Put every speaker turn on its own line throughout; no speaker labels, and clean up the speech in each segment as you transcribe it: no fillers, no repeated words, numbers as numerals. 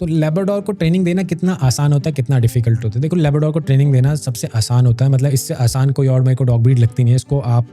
तो लैब्राडोर को ट्रेनिंग देना कितना आसान होता है, कितना डिफिकल्ट होता है। देखो लैब्राडोर को ट्रेनिंग देना सबसे आसान होता है, मतलब इससे आसान कोई और मेरे को डॉग ब्रीड लगती नहीं है, इसको आप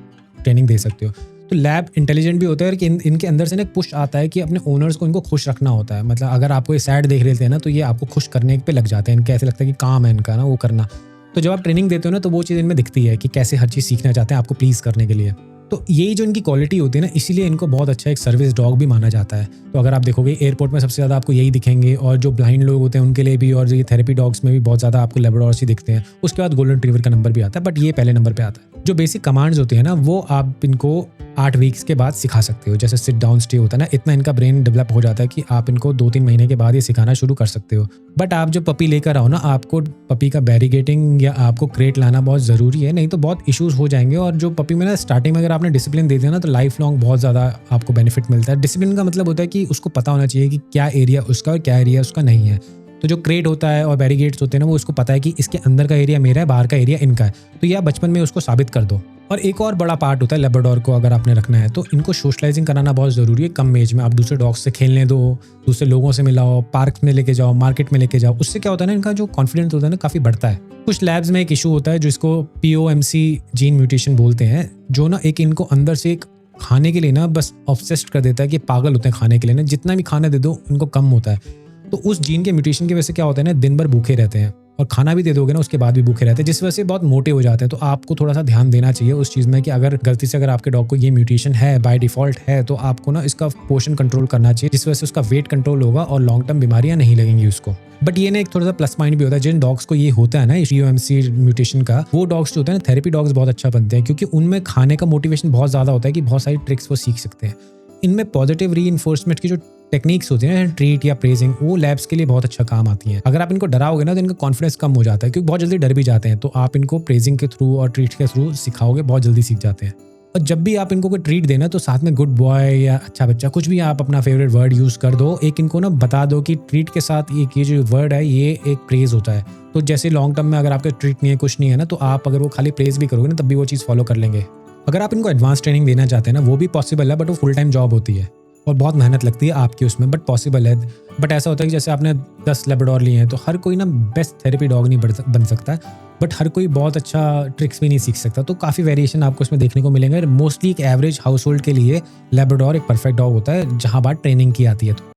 ट्रेनिंग दे सकते हो। तो लैब इंटेलिजेंट भी होता है कि इनके अंदर से ना एक पुश आता है कि अपने ओनर्स को इनको खुश रखना होता है। मतलब अगर आपको ये सैड देख लेते हैं ना तो ये आपको खुश करने पे लग जाते हैं, इनके ऐसे लगता है कि काम है इनका ना वो करना। तो जब आप ट्रेनिंग देते हो ना तो वो चीज़ इनमें दिखती है कि कैसे हर चीज़ सीखना चाहते हैं आपको प्लीज़ करने के लिए। तो यही जो इनकी क्वालिटी होती है ना, इसीलिए इनको बहुत अच्छा एक सर्विस डॉग भी माना जाता है। तो अगर आप देखोगे एयरपोर्ट में सबसे ज़्यादा आपको यही दिखेंगे, और जो ब्लाइंड लोग होते हैं उनके लिए भी, और जो ये थेरेपी डॉग्स में भी बहुत ज़्यादा आपको लैब्राडोर्स ही दिखते हैं। उसके बाद गोल्डन रिट्रीवर का नंबर भी आता है, बट ये पहले नंबर पे आता है। जो बेसिक कमांड्स होती है ना वो आप इनको 8 वीक्स के बाद सिखा सकते हो। जैसे सिट डाउन स्टे होता है ना, इतना इनका ब्रेन डेवलप हो जाता है कि आप इनको 2-3 महीने के बाद ये सिखाना शुरू कर सकते हो। बट आप जो पपी लेकर आओ ना, आपको पपी का बैरिगेटिंग या आपको क्रेट लाना बहुत ज़रूरी है, नहीं तो बहुत इश्यूज़ हो जाएंगे। और जो पपी में ना स्टार्टिंग में अगर आपने डिसिप्लिन दे दिया ना तो लाइफ लॉन्ग बहुत ज़्यादा आपको बेनिफिट मिलता है। डिसिप्लिन का मतलब होता है कि उसको पता होना चाहिए कि क्या एरिया उसका और क्या एरिया उसका नहीं है। तो जो क्रेट होता है और बैरिगेट्स होते हैं ना, वो उसको पता है कि इसके अंदर का एरिया मेरा है, बाहर का एरिया इनका है। तो यह बचपन में उसको साबित कर दो। और एक और बड़ा पार्ट होता है लैब्राडोर को अगर आपने रखना है तो इनको सोशलाइजिंग कराना बहुत ज़रूरी है। कम एज में आप दूसरे डॉग्स से खेलने दो, दूसरे लोगों से मिलाओ, पार्क में लेके जाओ, मार्केट में लेके जाओ। उससे क्या होता है ना, इनका जो कॉन्फिडेंस होता है ना काफ़ी बढ़ता है। कुछ लैब्स में एक इशू होता है जिसको POMC जीन म्यूटेशन बोलते हैं, जो ना एक इनको अंदर से एक खाने के लिए ना बस ऑब्सेस्ड कर देता है कि पागल होते हैं खाने के लिए ना, जितना भी खाना दे दो इनको कम होता है। तो उस जीन के म्यूटेशन की वजह से क्या होता है ना, दिन भर भूखे रहते हैं, और खाना भी दे दोगे ना उसके बाद भी भूखे रहते हैं, जिस वजह से बहुत मोटे हो जाते हैं। तो आपको थोड़ा सा ध्यान देना चाहिए उस चीज़ में कि अगर गलती से अगर आपके डॉग को ये म्यूटेशन है बाय डिफॉल्ट है, तो आपको ना इसका पोर्शन कंट्रोल करना चाहिए, जिस वजह से उसका वेट कंट्रोल होगा और लॉन्ग टर्म बीमारियां नहीं लगेंगी उसको। बट ये ना एक थोड़ा सा प्लस पॉइंट भी होता है, जिन डॉग्स को ये होता है ना POMC म्यूटेशन का, वो डॉग्स जो होते हैं ना थेरेपी डॉग्स बहुत अच्छा बनते हैं, क्योंकि उनमें खाने का मोटिवेशन बहुत ज़्यादा होता है कि बहुत सारी ट्रिक्स वो सीख सकते हैं। इनमें पॉजिटिव रीइंफोर्समेंट की जो टेक्निक्स होती है ना, ट्रीट या प्रेजिंग, वो लैब्स के लिए बहुत अच्छा काम आती हैं। अगर आप इनको डराओगे ना तो इनका कॉन्फिडेंस कम हो जाता है, क्योंकि बहुत जल्दी डर भी जाते हैं। तो आप इनको प्रेजिंग के थ्रू और ट्रीट के थ्रू सिखाओगे, बहुत जल्दी सीख जाते हैं। और जब भी आप इनको कोई ट्रीट देना तो साथ में गुड बॉय या अच्छा बच्चा, कुछ भी आप अपना फेवरेट वर्ड यूज़ कर दो। एक इनको ना बता दो कि ट्रीट के साथ ये जो वर्ड है ये एक प्रेज होता है। तो जैसे लॉन्ग टर्म में अगर आपके ट्रीट नहीं है, कुछ नहीं है ना, तो आप अगर वो खाली प्रेज भी करोगे ना तब भी वो चीज़ फॉलो कर लेंगे। अगर आप इनको एडवांस ट्रेनिंग देना चाहते हैं ना, वो भी पॉसिबल है, बट वो फुल टाइम जॉब होती है और बहुत मेहनत लगती है आपकी उसमें, बट पॉसिबल है। बट ऐसा होता है कि जैसे आपने 10 लैब्राडोर लिए हैं तो हर कोई ना बेस्ट थेरेपी डॉग नहीं बन सकता है, बट हर कोई बहुत अच्छा ट्रिक्स भी नहीं सीख सकता। तो काफ़ी वेरिएशन आपको इसमें देखने को मिलेंगे। मोस्टली एक एवरेज हाउस होल्ड के लिए लैब्राडोर एक परफेक्ट डॉग होता है, जहाँ बात ट्रेनिंग की आती है। तो